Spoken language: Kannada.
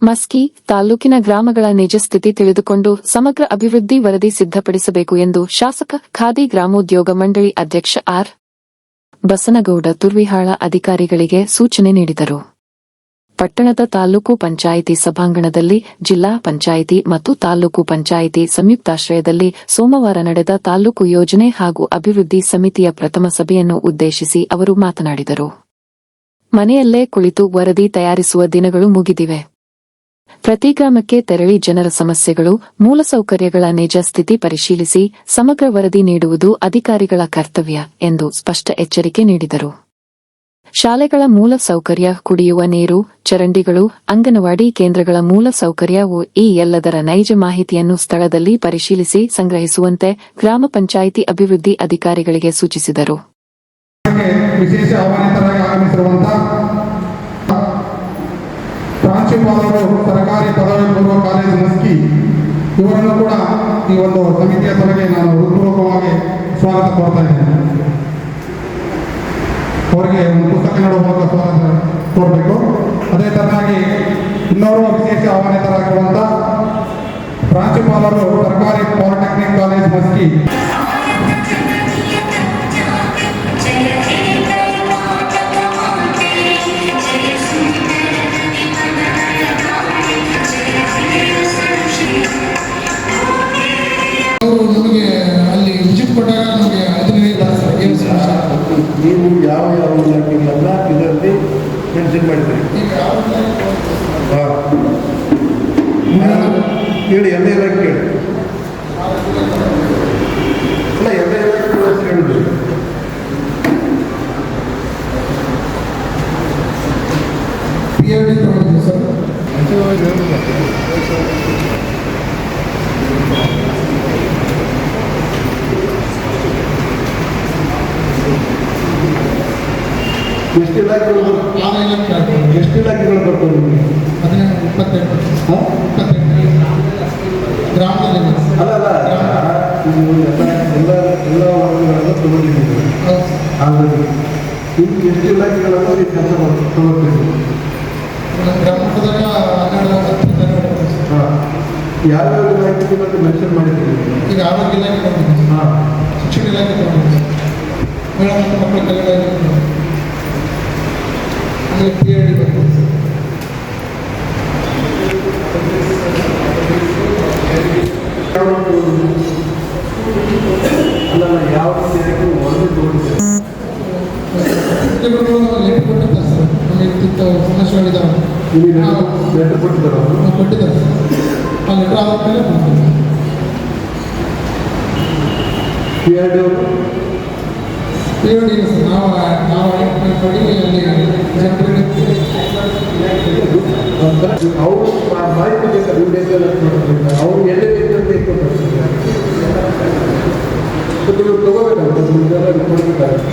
ಮಸ್ಕಿ ತಾಲೂಕಿನ ಗ್ರಾಮಗಳ ನಿಜ ಸ್ಥಿತಿ ತಿಳಿದುಕೊಂಡು ಸಮಗ್ರ ಅಭಿವೃದ್ಧಿ ವರದಿ ಸಿದ್ಧಪಡಿಸಬೇಕು ಎಂದು ಶಾಸಕ ಖಾದಿ ಗ್ರಾಮೋದ್ಯೋಗ ಮಂಡಳಿ ಅಧ್ಯಕ್ಷ ಆರ್. ಬಸನಗೌಡ ತುರ್ವಿಹಾಳ ಅಧಿಕಾರಿಗಳಿಗೆ ಸೂಚನೆ ನೀಡಿದರು. ಪಟ್ಟಣದ ತಾಲೂಕು ಪಂಚಾಯಿತಿ ಸಭಾಂಗಣದಲ್ಲಿ ಜಿಲ್ಲಾ ಪಂಚಾಯಿತಿ ಮತ್ತು ತಾಲೂಕು ಪಂಚಾಯಿತಿ ಸಂಯುಕ್ತಾಶ್ರಯದಲ್ಲಿ ಸೋಮವಾರ ನಡೆದ ತಾಲೂಕು ಯೋಜನೆ ಹಾಗೂ ಅಭಿವೃದ್ಧಿ ಸಮಿತಿಯ ಪ್ರಥಮ ಸಭೆಯನ್ನು ಉದ್ದೇಶಿಸಿ ಅವರು ಮಾತನಾಡಿದರು. ಮನೆಯಲ್ಲೇ ಕುಳಿತು ವರದಿ ತಯಾರಿಸುವ ದಿನಗಳು ಮುಗಿದಿವೆ. ಪ್ರತಿ ಗ್ರಾಮಕ್ಕೆ ತೆರಳಿ ಜನರ ಸಮಸ್ಯೆಗಳು, ಮೂಲಸೌಕರ್ಯಗಳ ನಿಜ ಸ್ಥಿತಿ ಪರಿಶೀಲಿಸಿ ಸಮಗ್ರ ವರದಿ ನೀಡುವುದು ಅಧಿಕಾರಿಗಳ ಕರ್ತವ್ಯ ಎಂದು ಸ್ಪಷ್ಟ ಎಚ್ಚರಿಕೆ ನೀಡಿದರು. ಶಾಲೆಗಳ ಮೂಲ ಸೌಕರ್ಯ, ಕುಡಿಯುವ ನೀರು, ಚರಂಡಿಗಳು, ಅಂಗನವಾಡಿ ಕೇಂದ್ರಗಳ ಮೂಲ ಸೌಕರ್ಯವು ಈ ಎಲ್ಲದರ ನೈಜ ಮಾಹಿತಿಯನ್ನು ಸ್ಥಳದಲ್ಲಿ ಪರಿಶೀಲಿಸಿ ಸಂಗ್ರಹಿಸುವಂತೆ ಗ್ರಾಮ ಪಂಚಾಯಿತಿ ಅಭಿವೃದ್ಧಿ ಅಧಿಕಾರಿಗಳಿಗೆ ಸೂಚಿಸಿದರು. ವಿಶೇಷ ಆಹ್ವಾನಿತರಾಗಿ ಆಗಮಿಸಿರುವಂತಹ ಪ್ರಾಂಶುಪಾಲರು ಸರ್ಕಾರಿ ಪದವಿ ಪೂರ್ವ ಕಾಲೇಜು ಮಸ್ಕಿ ಇವರನ್ನು ಕೂಡ ಈ ಒಂದು ಸಮಿತಿಯ ಸಭೆಗೆ ನಾನು ಹೃತ್ಪೂರ್ವಕವಾಗಿ ಸ್ವಾಗತ ಕೋರ್ತಾ ಇದ್ದೇನೆ. ಅವರಿಗೆ ಒಂದು ಪುಸ್ತಕ ನೀಡುವ ಮೂಲಕ ಸ್ವಾಗತ ಕೋರಬೇಕು. ಅದೇ ತರನಾಗಿ ಇನ್ನೋರ್ವ ವಿಶೇಷ ಆಹ್ವಾನಿತರಾಗಿರುವಂತಹ ಪ್ರಾಂಶುಪಾಲರು ಸರ್ಕಾರಿ ಪಾಲಿಟೆಕ್ನಿಕ್ ಕಾಲೇಜ್ ಮಸ್ಕಿ ನಮಗೆ ಅಲ್ಲಿ ವಿಸಿಟ್ ಕೊಟ್ಟಾಗ ನಮಗೆ ನೀವು ಯಾವ ಯಾವ ಇಲಾಖೆಗಳನ್ನ ಇದರಲ್ಲಿ ಮೆನ್ಷನ್ ಮಾಡಿದ್ದೀರಿ? ಕೇಳಿ, ಎಲ್ಲ ಇಲಾಖೆ ಕೇಳಿ. ಅಲ್ಲ, ಎಲ್ಲ ಇಲಾಖೆ ಹೇಳಿದ್ರಿ. PRD ತಗೊಂಡಿದ್ದೀವಿ ಸರ್. ಎಷ್ಟು ಇಲಾಖೆಗಳು ಎಷ್ಟು ಇಲಾಖೆಗಳು ಬರ್ತವೆ? 28 ಗ್ರಾಮದಲ್ಲಿ. ಅಲ್ಲ ನೀವು ಎಲ್ಲ ವರ್ಗಗಳನ್ನು ತಗೊಂಡಿದ್ದೀವಿ. ಹಾಗಾಗಿ ನಿಮ್ಗೆ ಎಷ್ಟು ಇಲಾಖೆಗಳನ್ನು ಈ ಕೆಲಸ ತಗೊಳ್ತೀವಿ? ಗ್ರಾಮದಾಗ 12 ಹಾಂ, ಯಾವ್ಯಾವ ಇಲಾಖೆ ಬಗ್ಗೆ ಮೆನ್ಷನ್ ಮಾಡಿದ್ದೀವಿ? ಈಗ ಆರೋಗ್ಯ ಇಲಾಖೆ ತಗೊಂಡಿದ್ದೀವಿ, ಶಿಕ್ಷಣ ಇಲಾಖೆ ತಗೊಂಡಿದ್ದೀವಿ, ಮಹಿಳಾ ಮತ್ತು ಮಕ್ಕಳ ಕಲ್ಯಾಣ ಇಲಾಖೆ, ಆಮೇಲೆ PRD ಬರ್ತದೆ. ಅಲ್ಲ, ಯಾವ ಇಲಾಖೆ ಒಂದು ತಗೊಂಡಿದ್ದೀವಿ? ಲೆಟರ್ ಕೊಟ್ಟಿದ್ದಾರೆ ಸರ್. ನಮಗೆ ಇಂಥ ಸಮಸ್ಯೆಗಳಿದ್ದಾವೆ, ನಿಮಗೆ ಲೆಟರ್ ಕೊಟ್ಟಿದ್ದಾರೆ ಅವರು? ಕೊಟ್ಟಿದ್ದಾರೆ ಸರ್. ಆ ಲೆಟರ್ ಆದಮೇಲೆ ಮಾಡ್ತೀವಿ. PRD ಅವರು PRD ಇಲ್ಲ ಸರ್. ನಾವು ಅಪಾಯಿಂಟ್ಮೆಂಟ್ ಮಾಡಿ ಅಲ್ಲಿ ಜನರಿಗೆ ಅವರು ಮಾಹಿತಿ ಬೇಕಾದ್ರೆ ಅವರು ಎಲ್ಲಿ ಬೇಕಂತ ನೀವು ತಗೋಬೇಕಾಗುತ್ತೆ, ಕೊಡಬೇಕಾಗುತ್ತೆ.